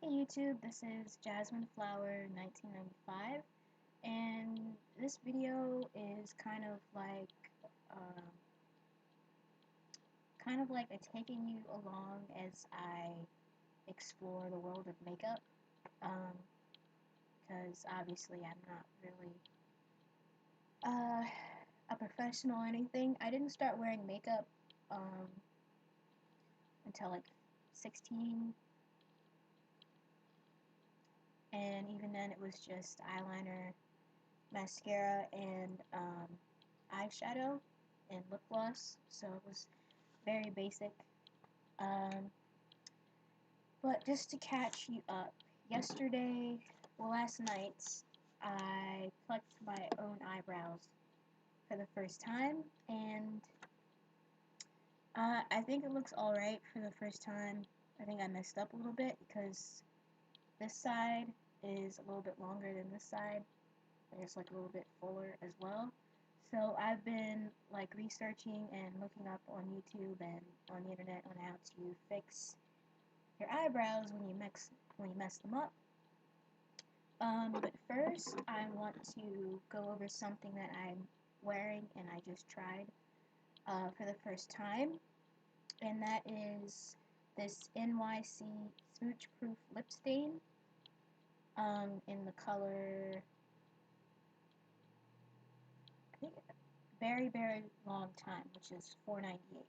Hey YouTube, this is Jasmine Flower 1995, and this video is um, kind of like a taking you along as I explore the world of makeup, because obviously I'm not really uh, a professional or anything. I didn't start wearing makeup um, until like 16, and even then it was just eyeliner, mascara, and eyeshadow and lip gloss, so it was very basic. Um, but just to catch you up, last night, I plucked my own eyebrows for the first time, and I think it looks alright for the first time. I think I messed up a little bit because this side is a little bit longer than this side, and it's like a little bit fuller as well. So I've been like researching and looking up on YouTube and on the internet on how to fix your eyebrows when you mess them up. But first, I want to go over something that I'm wearing and I just tried for the first time, and that is this NYC Smooch Proof Lip Stain in the color, I think, very long time, which is 498.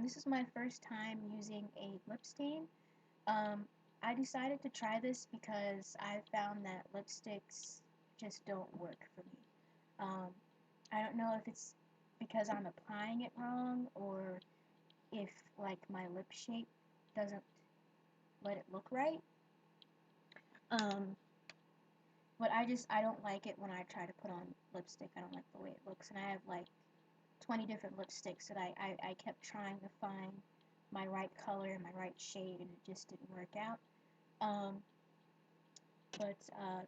This is my first time using a lip stain. Um, I decided to try this because I found that lipsticks just don't work for me. Um, I don't know if it's because I'm applying it wrong or if like my lip shape doesn't let it look right. Um, but I don't like it when I try to put on lipstick. I don't like the way it looks, and I have like 20 different lipsticks that I kept trying to find my right color and my right shade, and it just didn't work out. Um, but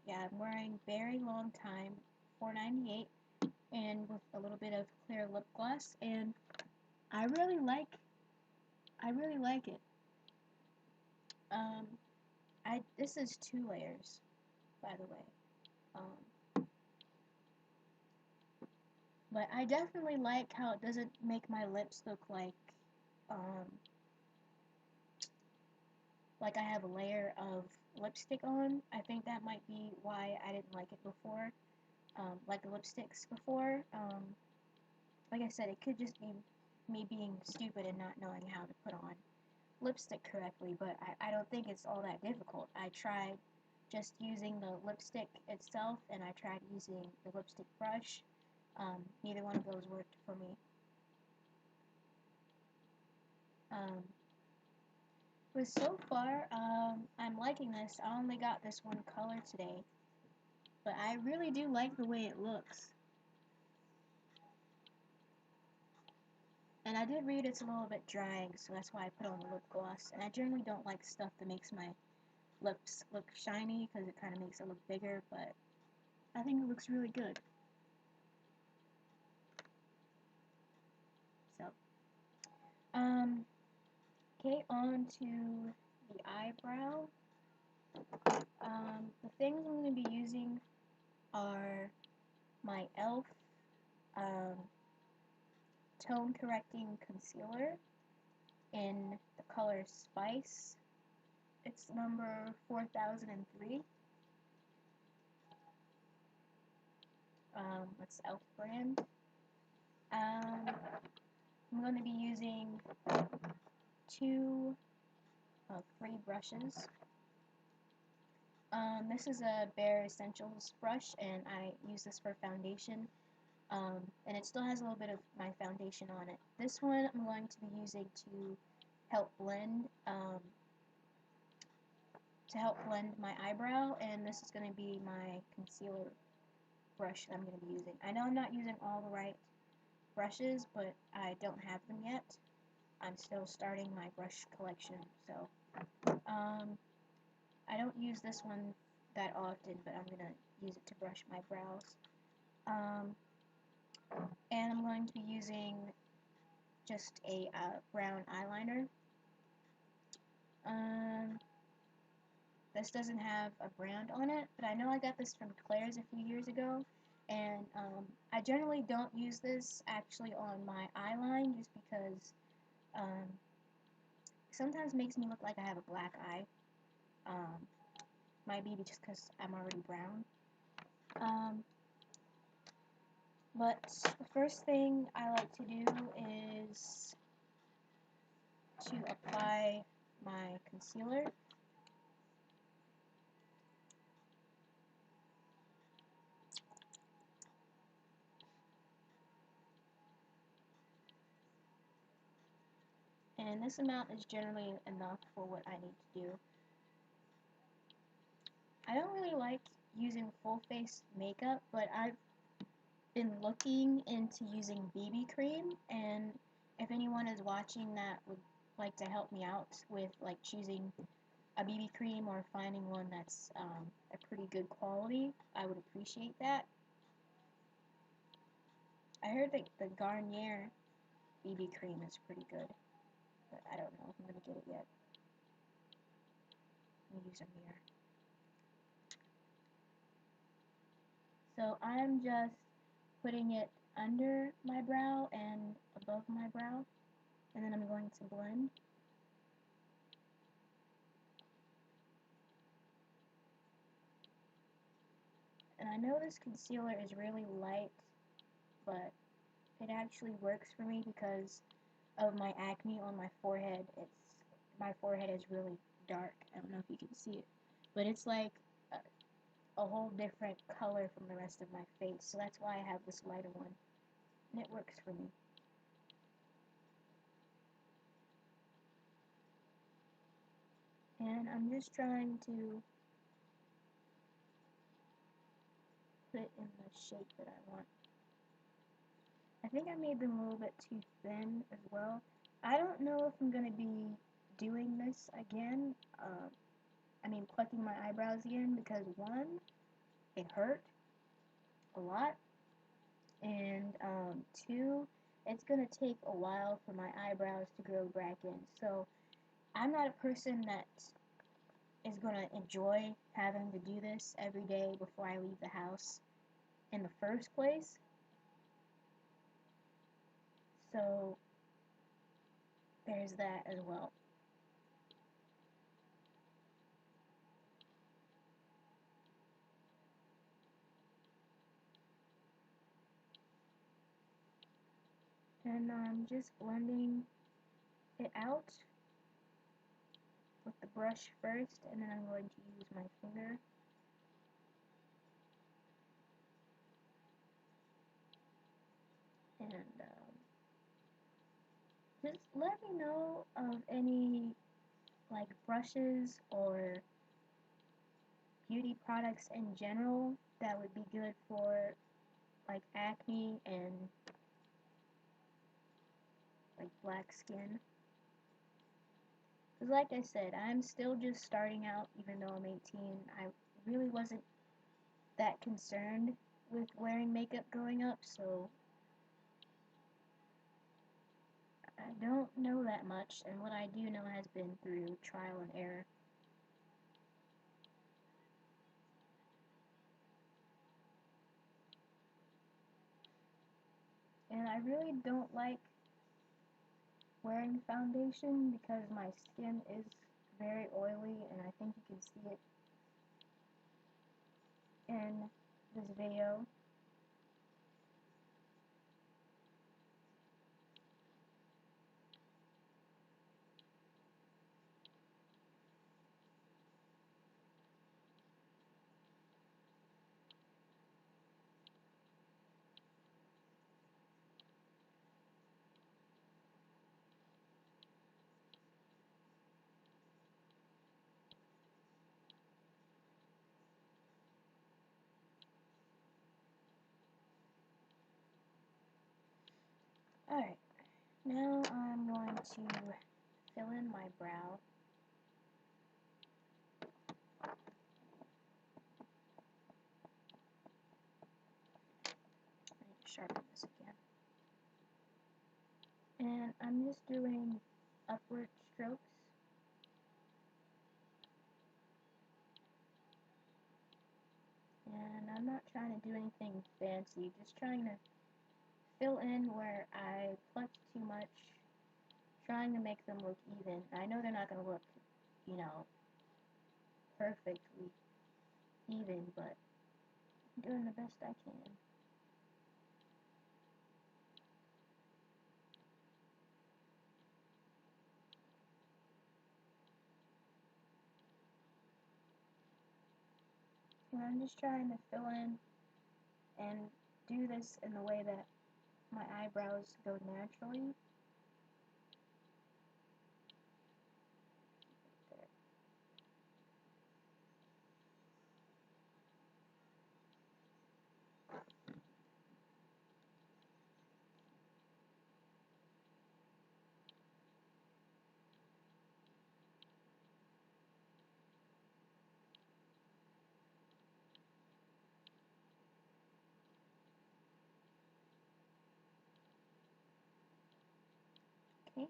yeah, I'm wearing very long time 498 and with a little bit of clear lip gloss, and I really like I really like it. Um, I this is 2 layers, by the way. But I definitely like how it doesn't make my lips look um, like I have a layer of lipstick on. I think that might be why I didn't like it before, like the lipsticks before. Like I said, it could just be me being stupid and not knowing how to put on lipstick correctly, but I don't think it's all that difficult. I tried just using the lipstick itself, and I tried using the lipstick brush. Neither one of those worked for me. Um, but so far, I'm liking this. I only got this one color today, but I really do like the way it looks. And I did read it's a little bit drying, so that's why I put on the lip gloss. And I generally don't like stuff that makes my lips look shiny because it kind of makes it look bigger, but I think it looks really good. So, um, okay, on to the eyebrow. The things I'm going to be using are my e.l.f. Um, tone correcting concealer in the color Spice. It's number 4003. That's e.l.f. brand. Um, I'm going to be using two free brushes. This is a Bare Essentials brush, and I use this for foundation. And it still has a little bit of my foundation on it. This one I'm going to be using help blend um, blend my eyebrow, and this is going to be my concealer brush that I'm going to be using. I know I'm not using all the right brushes, but I don't have them yet. I'm still starting my brush collection, so um, I don't use this one that often, but I'm going to use it to brush my brows. Um, and I'm going to be using just a brown eyeliner. Um, This doesn't have a brand on it, but I know I got this from Claire's a few years ago, and I generally don't use this actually on my eyeline just because um, it sometimes makes me look like I have a black eye. Um, might be just because I'm already brown. Um, but the first thing I like to do is to apply my concealer. And this amount is generally enough for what I need to do. I don't really like using full face makeup, but I've been looking into using BB cream, and if anyone is watching that would like to help me out with like choosing a BB cream or finding one that's a pretty good quality, I would appreciate that. I heard that the Garnier BB cream is pretty good, but I don't know if I'm gonna get it yet. Let me use a mirror. So I'm just putting it under my brow and above my brow, and then I'm going to blend. And I know this concealer is really light, but it actually works for me because of my acne on my forehead. My forehead is really dark. I don't know if you can see it, but it's like a whole different color from the rest of my face. So that's why I have this lighter one, and it works for me. And I'm just trying to put it in the shape that I want. I think I made them a little bit too thin as well. I don't know if I'm going to be doing this again. Plucking my eyebrows again because one, it hurt a lot, and two, it's going to take a while for my eyebrows to grow back in. So I'm not a person that is going to enjoy having to do this every day before I leave the house in the first place. So there's that as well. And I'm just blending it out with the brush first, and then I'm going to use my finger. And just let me know of any like brushes or beauty products in general that would be good for like acne and like black skin. Because like I said, I'm still just starting out even though I'm 18. I really wasn't that concerned with wearing makeup growing up, so I don't know that much, and what I do know has been through trial and error. And I really don't like wearing foundation because my skin is very oily, and I think you can see it in this video. Alright, now I'm going to fill in my brow. Sharpen this again. And I'm just doing upward strokes. to do anything fancy, just trying to fill in where I plucked too much, trying to make them look even. I know they're not going to look, you know, perfectly even, but I'm doing the best I can. And I'm just trying to fill in and do this in the way that my eyebrows go naturally. Okay,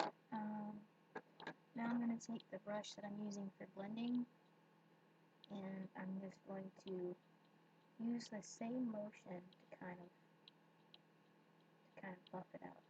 now I'm going to take the brush that I'm using for blending, and I'm just going to use the same motion to kind of buff it out.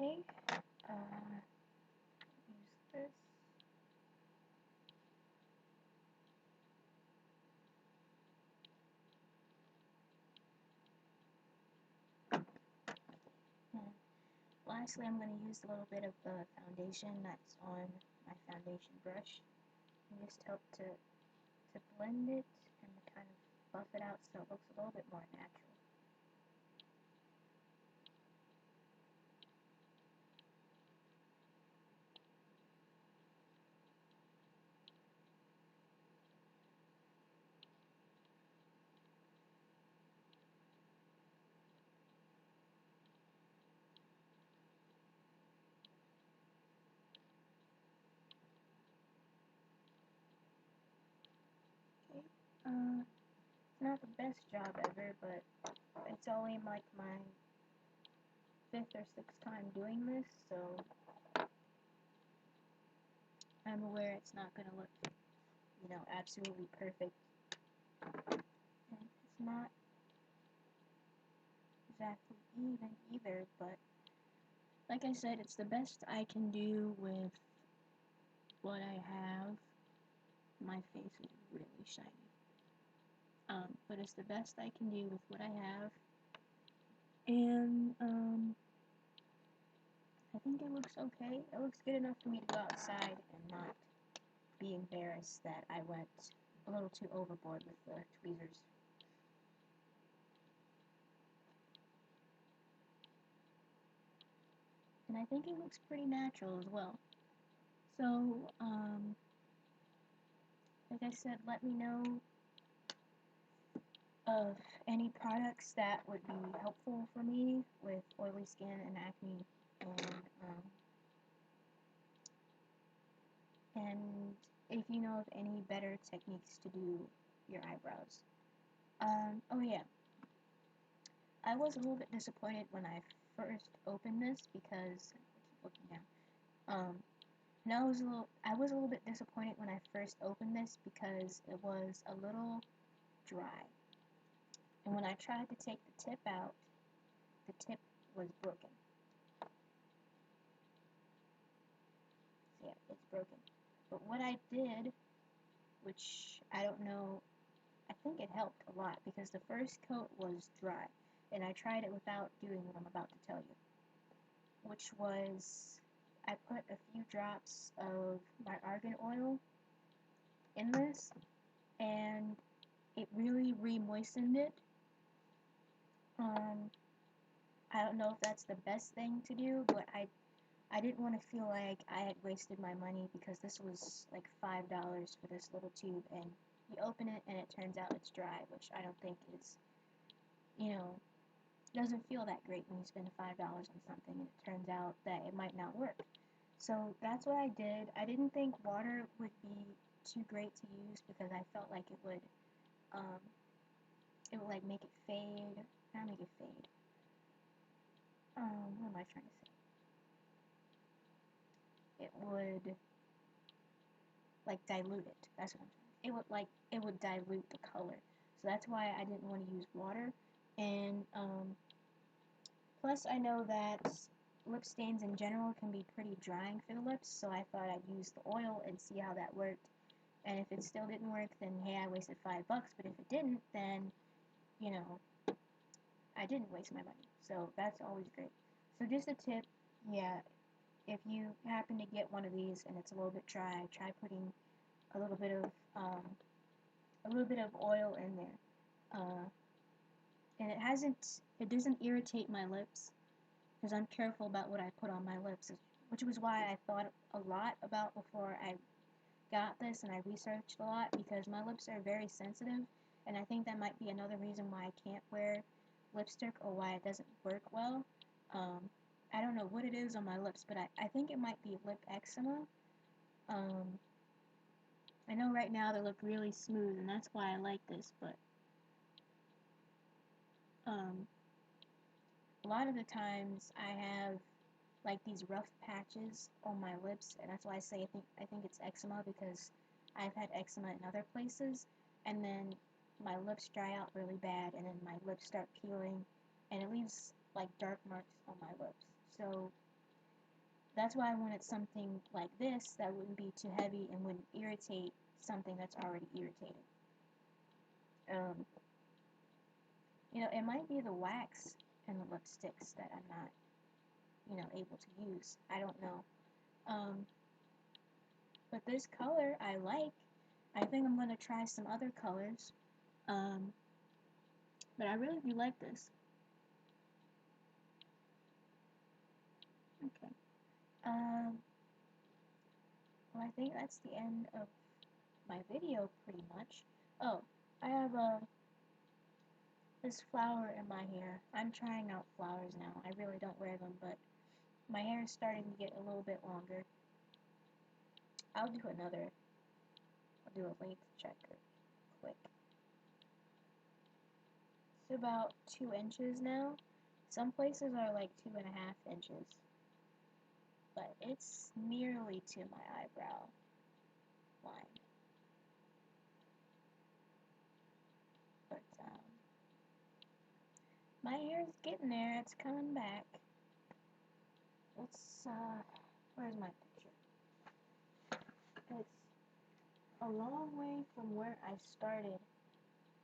Okay, use this. And lastly, I'm going to use a little bit of the foundation that's on my foundation brush and just help to blend it and to kind of buff it out so it looks a little bit more natural. Okay, it's not the best job ever, but it's only like my 5th or 6th time doing this, so I'm aware it's not going to look, you know, absolutely perfect. And it's not exactly even either, but like I said, it's the best I can do with what I have. My face is really shiny. But it's the best I can do with what I have. And, I think it looks okay. It looks good enough for me to go outside and not be embarrassed that I went a little too overboard with the tweezers. And I think it looks pretty natural as well. So, like I said, let me know of any products that would be helpful for me with oily skin and acne, and if you know of any better techniques to do your eyebrows. Oh yeah, I was a little bit disappointed when I first opened this because I keep looking down. And I was a little bit disappointed when I first opened this because it was a little dry. And when I tried to take the tip out, the tip was broken. So yeah, it's broken. But what I did, which I don't know, I think it helped a lot because the first coat was dry. And I tried it without doing what I'm about to tell you. which was I put a few drops of my argan oil in this, and it really re-moistened it. Um, I don't know if that's the best thing to do, but I didn't want to feel like I had wasted my money because this was like $5 for this little tube, and you open it and it turns out it's dry, which I don't think is, you know, doesn't feel that great when you spend $5 on something and it turns out that it might not work. So that's what I did. I didn't think water would be too great to use because I felt like um, it would like make it fade. Not make it fade. What am I trying to say? It would like dilute it. That's what I'm trying to say. It would dilute the color. So that's why I didn't want to use water. And plus I know that lip stains in general can be pretty drying for the lips, so I thought I'd use the oil and see how that worked. And if it still didn't work, then hey, I wasted $5. But if it didn't, then you know I didn't waste my money. So that's always great. So just a tip, yeah, if you happen to get one of these and it's a little bit dry, try putting a little bit of um, a little bit of oil in there. And it doesn't irritate my lips because I'm careful about what I put on my lips, which was why I thought a lot about before I got this, and I researched a lot because my lips are very sensitive, and I think that might be another reason why I can't wear lipstick or why it doesn't work well. Um, I don't know what it is on my lips, but I think it might be lip eczema. Um, I know right now they look really smooth, and that's why I like this, but um, a lot of the times I have like these rough patches on my lips, and that's why I think it's eczema because I've had eczema in other places, and then my lips dry out really bad, and then my lips start peeling, and it leaves like dark marks on my lips. So that's why I wanted something like this that wouldn't be too heavy and wouldn't irritate something that's already irritated. Um, it might be the wax and the lipsticks that I'm not, able to use. I don't know. Um, but this color I like. I think I'm gonna try some other colors. Um, but I really do like this. Okay. Um, well, I think that's the end of my video pretty much. Oh, I have this flower in my hair. I'm trying out flowers now. I really don't wear them, but my hair is starting to get a little bit longer. I'll do another. I'll do a length checker quick. It's about 2 inches now. Some places are like 2.5 inches, but it's nearly to my eyebrow line. But my hair is getting there. It's coming back. It's where's my picture? It's a long way from where I started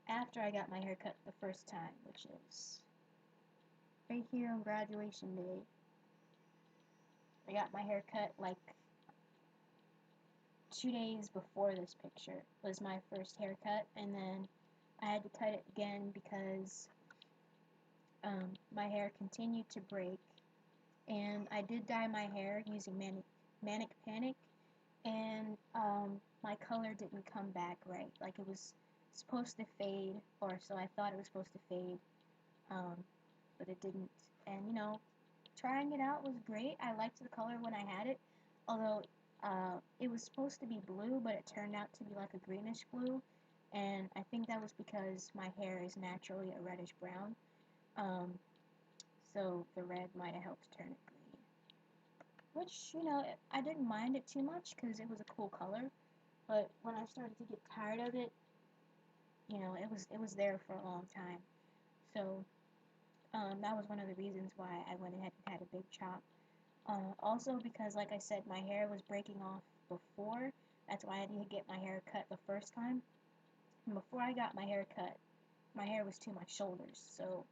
after I got my hair cut the first time, which is right here on graduation day. I got my hair cut like 2 days before this picture was my first haircut, and then I had to cut it again because my hair continued to break, and I did dye my hair using Manic Panic, and my color didn't come back right. Like it was supposed to fade, or so I thought it was supposed to fade, um, but it didn't. And trying it out was great. I liked the color when I had it, although it was supposed to be blue, but it turned out to be like a greenish blue, and I think that was because my hair is naturally a reddish brown, um, so the red might have helped turn it green. Which, I didn't mind it too much because it was a cool color, but when I started to get tired of it, it was there for a long time. So that was one of the reasons why I went ahead and had a big chop. Also because, like I said, my hair was breaking off before. That's why I didn't get my hair cut the first time. And before I got my hair cut, my hair was to my shoulders. So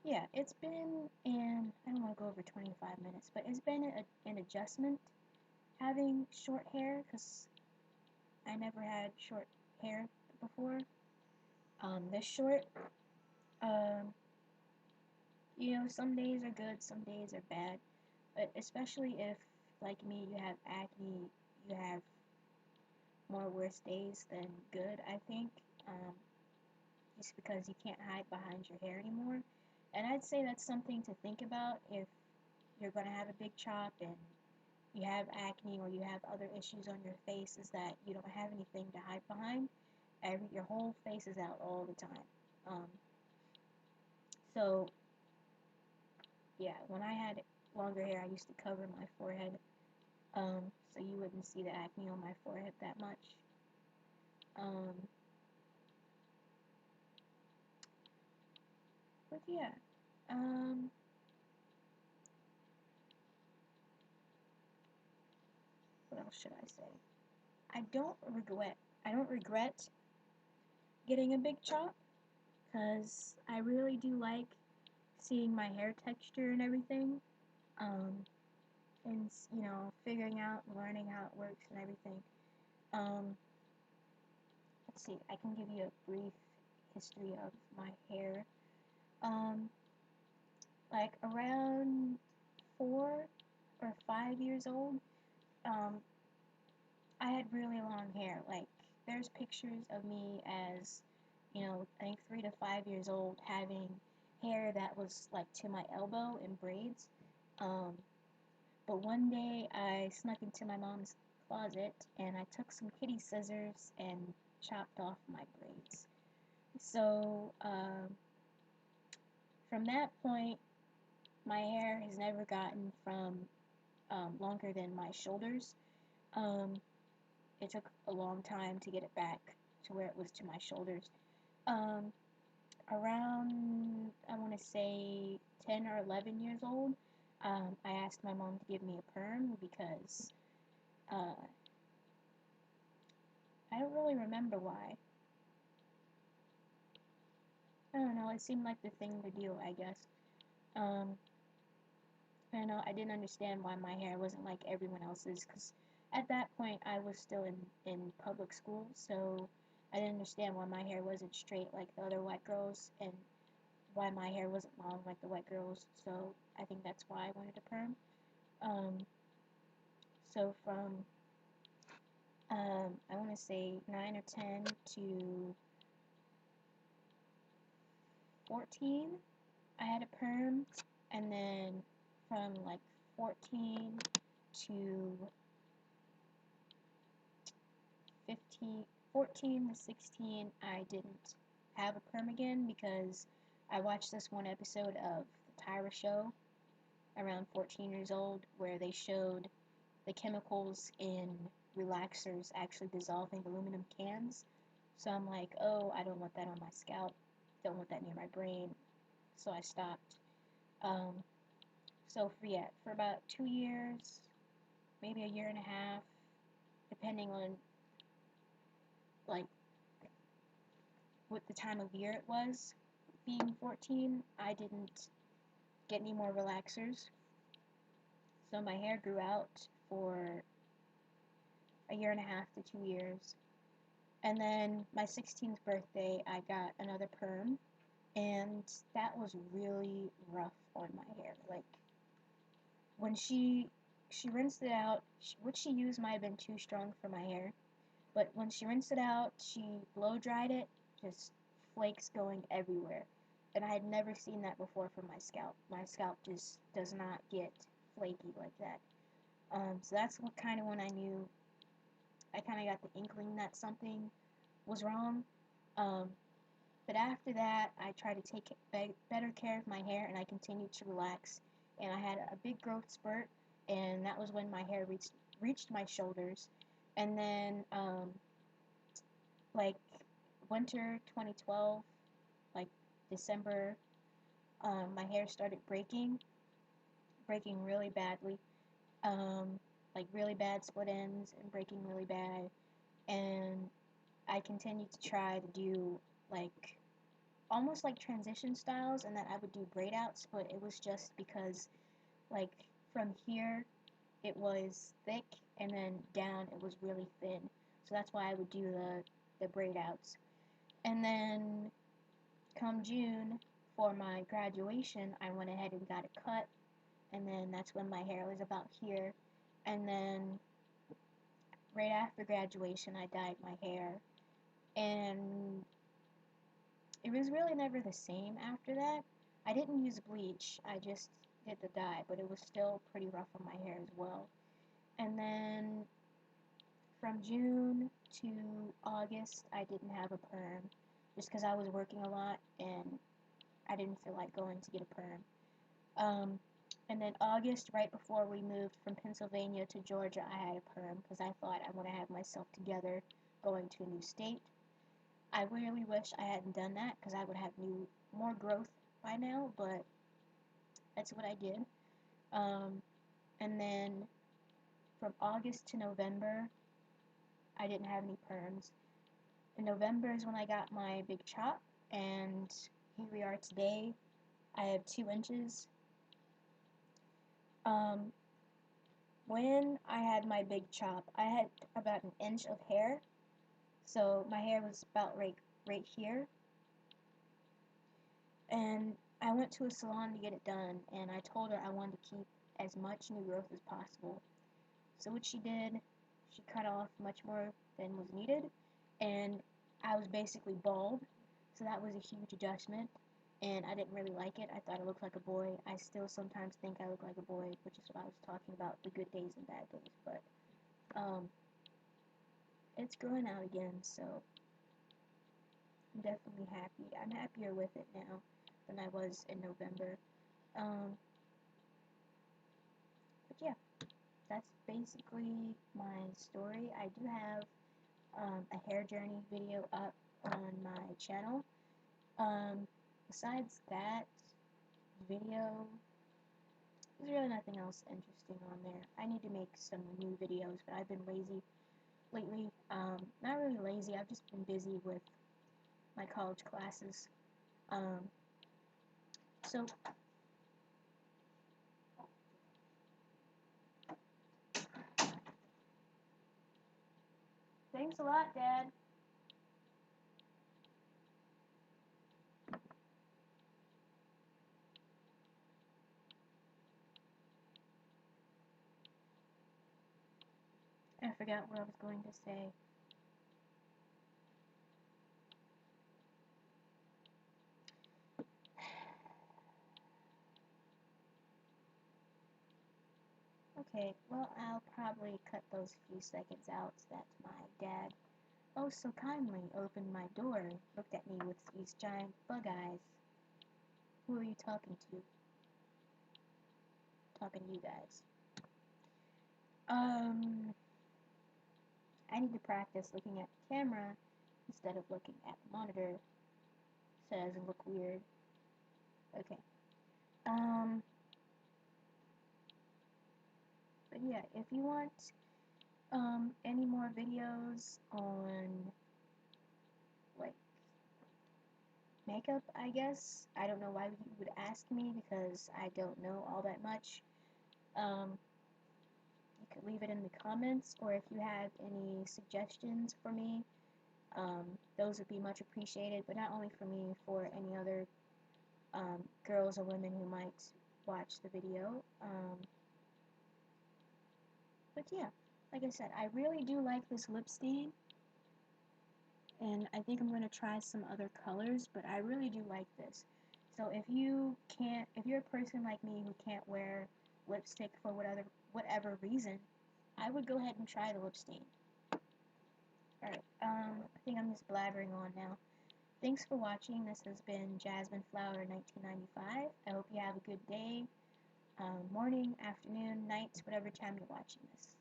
yeah, it's been in, I don't want to go over 25 minutes, but it's been an adjustment having short hair because I never had short hair before. This short, um, some days are good, some days are bad, but especially if, like me, you have acne, you have more worse days than good, I think, um, just because you can't hide behind your hair anymore. And I'd say that's something to think about if you're going to have a big chop and you have acne or you have other issues on your face, is that you don't have anything to hide behind. Your whole face is out all the time. Um, so yeah, when I had longer hair, I used to cover my forehead, so you wouldn't see the acne on my forehead that much. Um, but yeah, um, what else should I say? I don't regret. I don't regret getting a big chop because I really do like seeing my hair texture and everything. Um, and figuring out, learning how it works and everything. Um, let's see. I can give you a brief history of my hair. Um, like around 4 or 5 years old, um, I had really long hair. Like there's pictures of me as, I think 3 to 5 years old, having hair that was like to my elbow in braids. Um, but one day I snuck into my mom's closet and I took some kitty scissors and chopped off my braids. So from that point, my hair has never gotten from longer than my shoulders. Um, it took a long time to get it back to where it was to my shoulders. Um, Around, I want to say, 10 or 11 years old, I asked my mom to give me a perm because uh, I don't really remember why. I don't know, it seemed like the thing to do, I guess. Um, I don't know, I didn't understand why my hair wasn't like everyone else's, because at that point I was still in public school, so I didn't understand why my hair wasn't straight like the other white girls, and why my hair wasn't long like the white girls, so I think that's why I wanted a perm. Um, so from, I want to say 9 or 10 to 14, I had a perm, and then from like 14 to 15, 14 to 16, I didn't have a perm again because I watched this one episode of the Tyra Show around 14 years old where they showed the chemicals in relaxers actually dissolving aluminum cans. So I'm like, oh, I don't want that on my scalp. Don't want that near my brain. So I stopped. Um, so for about 2 years, maybe a year and a half, depending on like what the time of year it was, being 14, I didn't get any more relaxers. So my hair grew out for a year and a half to 2 years. And then my 16th birthday, I got another perm, and that was really rough on my hair. Like when she rinsed it out, what she used might have been too strong for my hair, but when she rinsed it out, she blow dried it, just flakes going everywhere. And I had never seen that before for my scalp. My scalp just does not get flaky like that. So that's what kind of when I knew, I kind of got the inkling that something was wrong. Um, but after that, I tried to take better care of my hair, and I continued to relax. And I had a big growth spurt, and that was when my hair reached my shoulders. And then, like winter 2012, like December, my hair started breaking really badly. Like really bad split ends and breaking really bad. And I continued to try to do like almost like transition styles, and that I would do braid outs, but it was just because like from here it was thick and then down it was really thin. So that's why I would do the braid outs. And then come June for my graduation, I went ahead and got it cut, and then that's when my hair was about here. And then right after graduation, I dyed my hair, and it was really never the same after that. I didn't use bleach, I just did the dye, but it was still pretty rough on my hair as well. And then from June to August, I didn't have a perm just because I was working a lot and I didn't feel like going to get a perm. And then August, right before we moved from Pennsylvania to Georgia, I had a perm because I thought I want to have myself together going to a new state. I really wish I hadn't done that because I would have more growth by now, but that's what I did. And then from August to November, I didn't have any perms. In November is when I got my big chop, and here we are today. I have 2 inches. Um, when I had my big chop, I had about an inch of hair, so my hair was about right here. And I went to a salon to get it done, and I told her I wanted to keep as much new growth as possible. So what she did, she cut off much more than was needed, and I was basically bald, so that was a huge adjustment, and I didn't really like it. I thought I looked like a boy. I still sometimes think I look like a boy, which is what I was talking about, the good days and bad days, but it's growing out again, so I'm definitely happy. I'm happier with it now than I was in November. But yeah, that's basically my story. I do have a hair journey video up on my channel. Besides that video, there's really nothing else interesting on there. I need to make some new videos, but I've been lazy lately. Not really lazy, I've just been busy with my college classes. So thanks a lot, Dad. I forgot what I was going to say. Okay, well, I'll probably cut those few seconds out that my dad oh so kindly opened my door, looked at me with these giant bug eyes. Who are you talking to? Talking to you guys. I need to practice looking at the camera instead of looking at the monitor so it doesn't look weird. Okay. But yeah, if you want any more videos on like makeup, I guess. I don't know why you would ask me because I don't know all that much. You could leave it in the comments, or if you have any suggestions for me, those would be much appreciated, but not only for me, for any other girls or women who might watch the video. But yeah, like I said, I really do like this lip stain, and I think I'm going to try some other colors, but I really do like this. So if you're a person like me who can't wear lipstick for whatever reason, I would go ahead and try the lip stain. Alright, I think I'm just blabbering on now. Thanks for watching. This has been Jasmine Flower 1995. I hope you have a good day, morning, afternoon, night, whatever time you're watching this.